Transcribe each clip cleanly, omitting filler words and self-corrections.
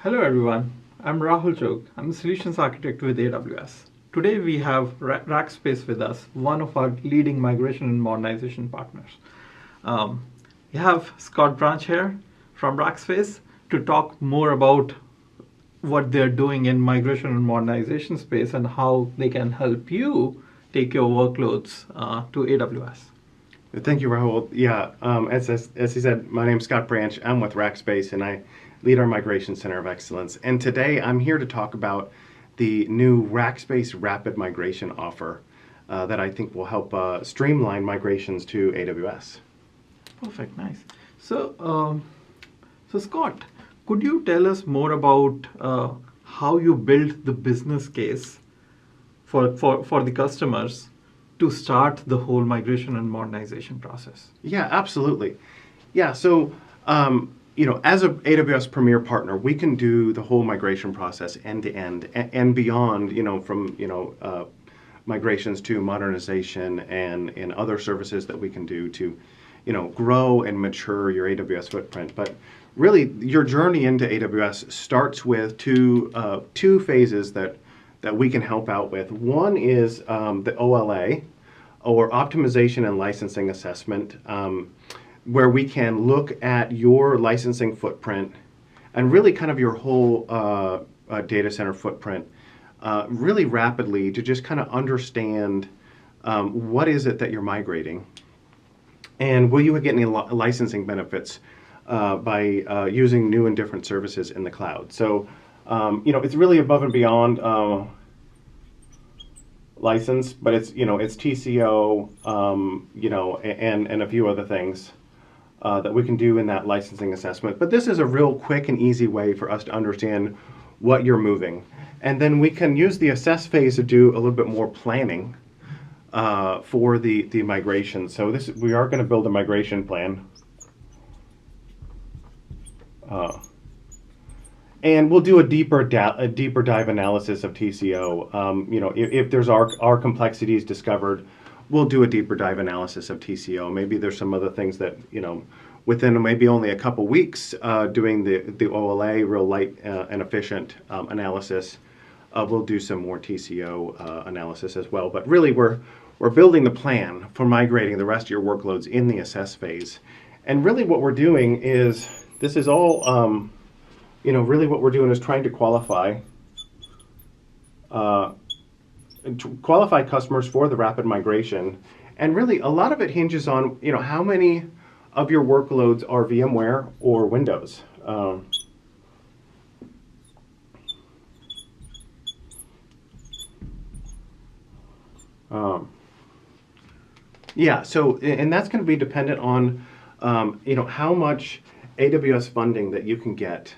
Hello everyone, I'm Rahul Chok. I'm a solutions architect with AWS. Today we have Rackspace with us, one of our leading migration and modernization partners. We have Scott Branch here from Rackspace to talk more about what they're doing in migration and modernization space and how they can help you take your workloads to AWS. Thank you, Rahul. Yeah, as he said, my name's Scott Branch. I'm with Rackspace, and I lead our Migration Center of Excellence. And today I'm here to talk about the new Rackspace Rapid Migration Offer that I think will help streamline migrations to AWS. Perfect, nice. So Scott, could you tell us more about how you built the business case for the customers to start the whole migration and modernization process? Yeah, absolutely. Yeah, so as an AWS Premier partner, we can do the whole migration process end to end and beyond. From migrations to modernization and other services that we can do to, grow and mature your AWS footprint. But really, your journey into AWS starts with two phases that we can help out with. One is the OLA, or Optimization and Licensing Assessment, where we can look at your licensing footprint and really kind of your whole data center footprint really rapidly to just kind of understand what is it that you're migrating, and will you get any licensing benefits by using new and different services in the cloud. So it's really above and beyond license, but it's TCO, and a few other things that we can do in that licensing assessment. But this is a real quick and easy way for us to understand what you're moving, and then we can use the assess phase to do a little bit more planning for the migration. So we are going to build a migration plan. And we'll do a deeper dive analysis of TCO. If there's our complexities discovered, we'll do a deeper dive analysis of TCO. Maybe there's some other things that, within maybe only a couple weeks doing the OLA, real light and efficient analysis, we'll do some more TCO analysis as well. But really, we're building the plan for migrating the rest of your workloads in the assess phase. And really what we're doing is, this is all, really what we're doing is trying to qualify customers for the rapid migration. And really, a lot of it hinges on, how many of your workloads are VMware or Windows. And that's going to be dependent on, how much AWS funding that you can get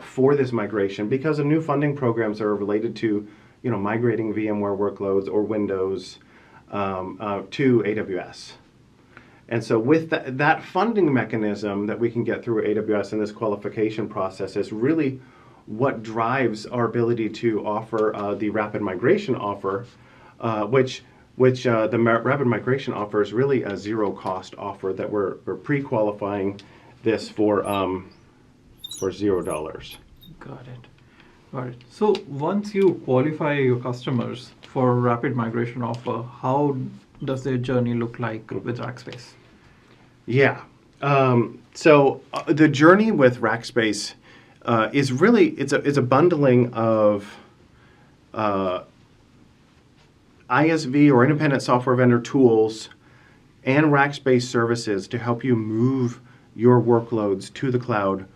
for this migration, because the new funding programs are related to, migrating VMware workloads or Windows to AWS. And so with that funding mechanism that we can get through AWS in this qualification process is really what drives our ability to offer the Rapid Migration Offer, which the Rapid Migration Offer is really a zero-cost offer that we're pre-qualifying this for $0. Got it. So once you qualify your customers for rapid migration offer, how does their journey look like with Rackspace? Yeah. So the journey with Rackspace is really it's a bundling of ISV or independent software vendor tools and Rackspace services to help you move your workloads to the cloud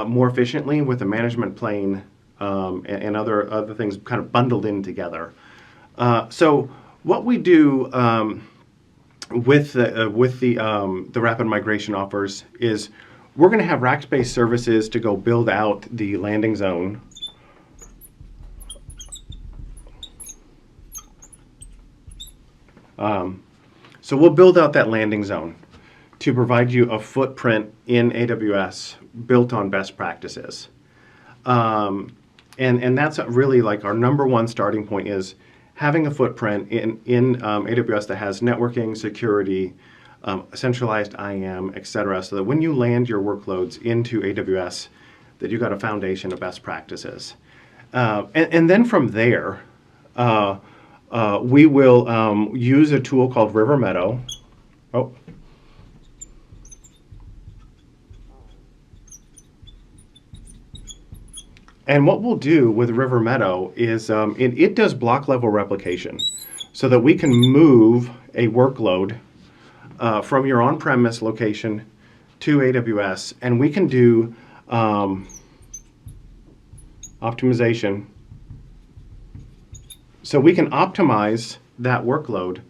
more efficiently with a management plane and other things kind of bundled in together. So what we do with the rapid migration offers is we're going to have Rackspace services to go build out the landing zone. So we'll build out that landing zone to provide you a footprint in AWS built on best practices. And that's really like our number one starting point, is having a footprint in AWS that has networking, security, centralized IAM, et cetera, so that when you land your workloads into AWS, that you got a foundation of best practices. And then from there, we will use a tool called River Meadow. Oh. And what we'll do with River Meadow is it does block level replication so that we can move a workload from your on-premise location to AWS, and we can do optimization. So we can optimize that workload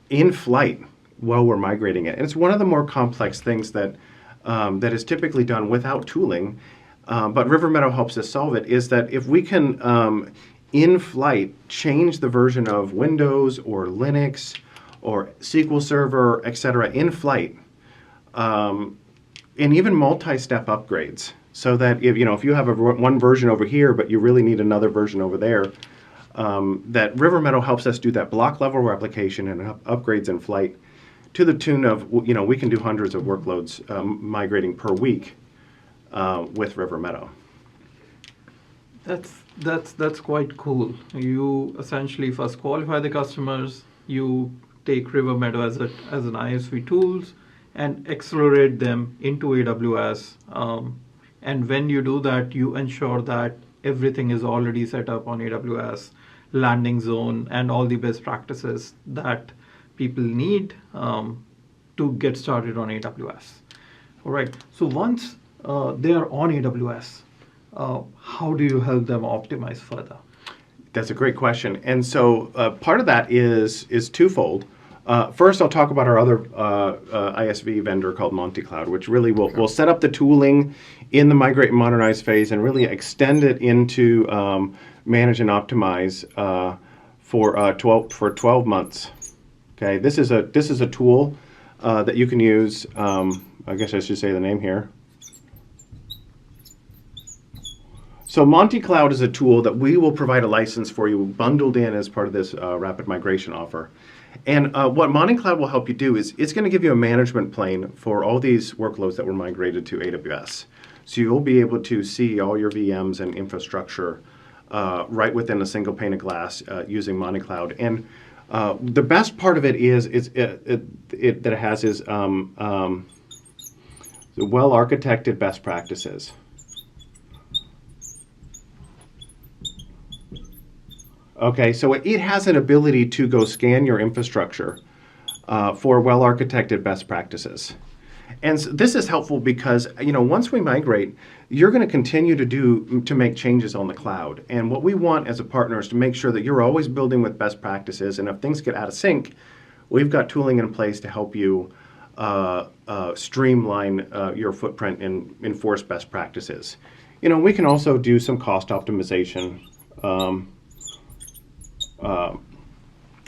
in flight while we're migrating it. And it's one of the more complex things that that is typically done without tooling. But River Meadow helps us solve it, is that if we can, in flight, change the version of Windows or Linux or SQL Server, etc., in flight, and even multi-step upgrades, so that if you have one version over here, but you really need another version over there, that River Meadow helps us do that block level replication and upgrades in flight to the tune of, we can do hundreds of workloads migrating per week. With River Meadow. That's quite cool. You essentially first qualify the customers, you take River Meadow as an ISV tools and accelerate them into AWS. And when you do that, you ensure that everything is already set up on AWS, landing zone, and all the best practices that people need to get started on AWS. All right. So once they are on AWS, how do you help them optimize further? That's a great question. And so part of that is twofold. First, I'll talk about our other ISV vendor called MontiCloud, which really will set up the tooling in the migrate and modernize phase and really extend it into manage and optimize for 12 months. Okay, this is a tool that you can use. I guess I should say the name here. So MontiCloud is a tool that we will provide a license for you bundled in as part of this rapid migration offer. And what MontiCloud will help you do is it's going to give you a management plane for all these workloads that were migrated to AWS. So you'll be able to see all your VMs and infrastructure right within a single pane of glass using MontiCloud. And the best part of it is that it has is the well-architected best practices. Okay, so it has an ability to go scan your infrastructure for well-architected best practices. And so this is helpful because, once we migrate, you're going to continue to make changes on the cloud. And what we want as a partner is to make sure that you're always building with best practices. And if things get out of sync, we've got tooling in place to help you streamline your footprint and enforce best practices. We can also do some cost optimization.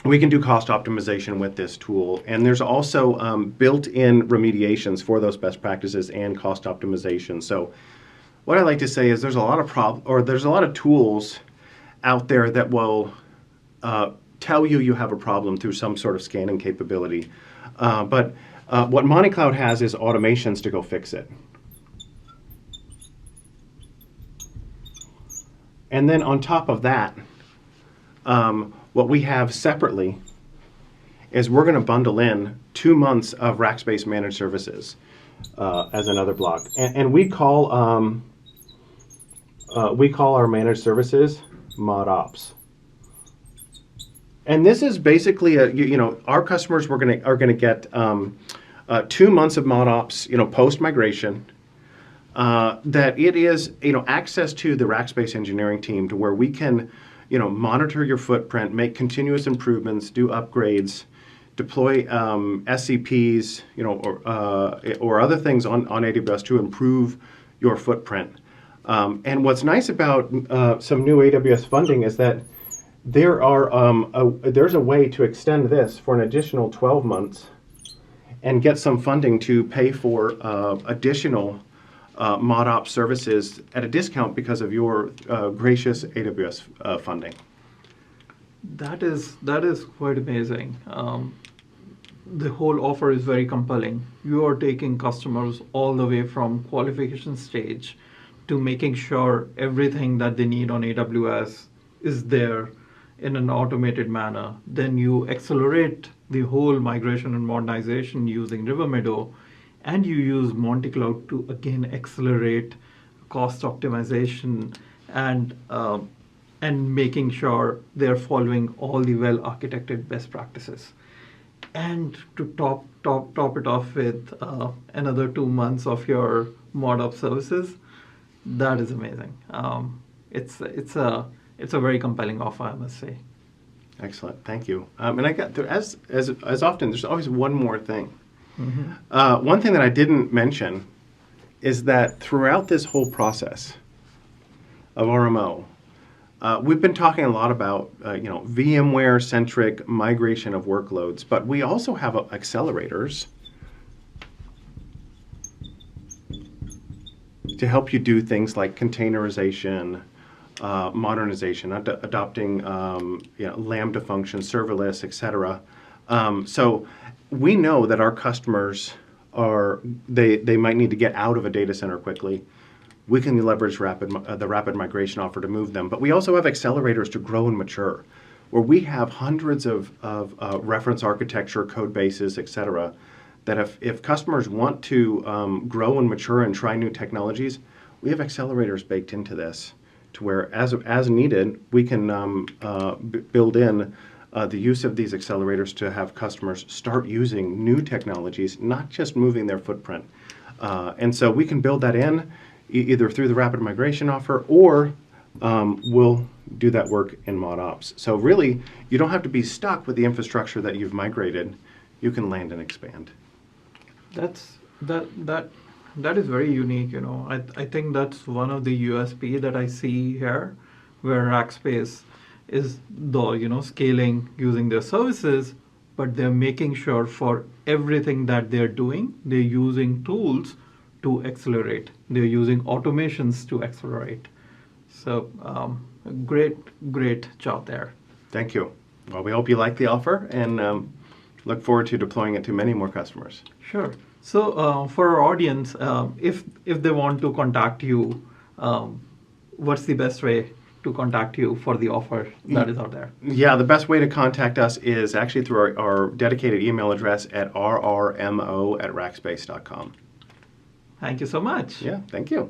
We can do cost optimization with this tool, and there's also built-in remediations for those best practices and cost optimization. So, what I like to say is there's a lot of tools out there that will tell you have a problem through some sort of scanning capability, but what MontiCloud has is automations to go fix it. And then on top of that, what we have separately is we're going to bundle in 2 months of Rackspace managed services as another block, and we call our managed services mod ops. And this is basically our customers are going to get 2 months of mod ops post migration. That it is access to the Rackspace engineering team to where we can monitor your footprint, make continuous improvements, do upgrades, deploy SCPs, or other things on AWS to improve your footprint. And what's nice about some new AWS funding is that there's a way to extend this for an additional 12 months and get some funding to pay for additional mod ops services at a discount because of your gracious AWS funding. That is quite amazing. The whole offer is very compelling. You are taking customers all the way from qualification stage to making sure everything that they need on AWS is there in an automated manner. Then you accelerate the whole migration and modernization using River Meadow, and you use Monte Cloud to again accelerate cost optimization and making sure they're following all the well-architected best practices. And to top it off with another 2 months of your ModOps services, that is amazing. It's a very compelling offer, I must say. Excellent, thank you. And I got as often, there's always one more thing. One thing that I didn't mention is that throughout this whole process of RMO, we've been talking a lot about VMware-centric migration of workloads, but we also have accelerators to help you do things like containerization, modernization, adopting Lambda functions, serverless, etc. So we know that our customers they might need to get out of a data center quickly. We can leverage the Rapid Migration Offer to move them, but we also have accelerators to grow and mature, where we have hundreds of reference architecture, code bases, etc. That if customers want to grow and mature and try new technologies, we have accelerators baked into this, to where as needed, we can build in the use of these accelerators to have customers start using new technologies, not just moving their footprint. And so we can build that in either through the Rapid Migration Offer, or we'll do that work in ModOps. So really, you don't have to be stuck with the infrastructure that you've migrated. You can land and expand. That is very unique. I think that's one of the USP that I see here, where Rackspace is scaling using their services, but they're making sure for everything that they're doing, they're using tools to accelerate. They're using automations to accelerate. So great job there. Thank you. Well, we hope you like the offer, and look forward to deploying it to many more customers. Sure. So for our audience, if they want to contact you, what's the best way to contact you for the offer that is out there? Yeah, the best way to contact us is actually through our dedicated email address at rrmo@rackspace.com. Thank you so much. Yeah, thank you.